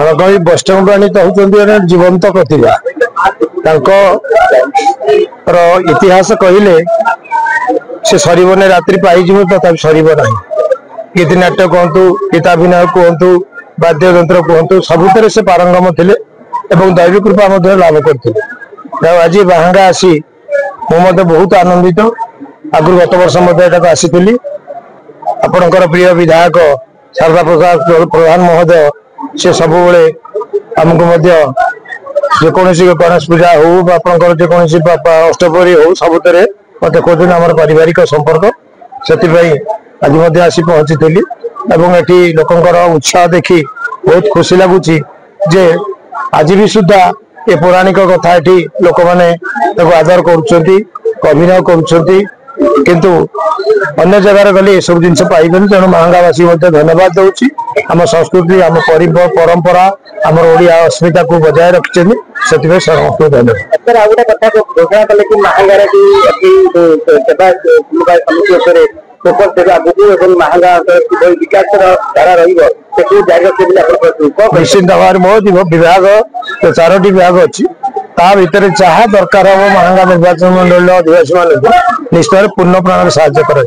महाकवि वैष्णव प्राणी तो होती जीवंत प्रतिभा इतिहास कहले से सरबने रात्रि पाई तथा सरब ना गीत नाट्य कहतु गीताभिनय कहतु वाद्ययंत्र कहतु सबुत से पारंगम थे दैविक कृपा लाभ करते आज बाहांगा आसी मुझे बहुत आनंदित आगु गत वर्ष आसी आपणकर प्रिय विधायक शारदा प्रसाद प्रधान महोदय से सब आमको जेकोसी गणेश पूजा हो जेकोसी अष्टपहरी हो सबुत मत कहते आम पारिवारिक संपर्क से आज आसी पहुंची थी एटी लोकंर उत्साह देखी बहुत खुशी लगुच जे आज भी सुधा ये पौराणिक कथा ये लोक मैंने आदर करिनय किंतु अन्य जगार गले ये सब जिन पाइबेन तेणु महांगावासी धन्यवाद दूसरी आम संस्कृति आम परंपरा आम ओडिया अस्मिता को बजाय रखिं से समस्त निश्चिंत भाव मो विभाग 4टी विभाग अच्छी भितर जहाँ दरकार हम महांगा निर्वाचन मंडल अधिवासी मान निश्चय पूर्ण प्राण साहाय्य कर।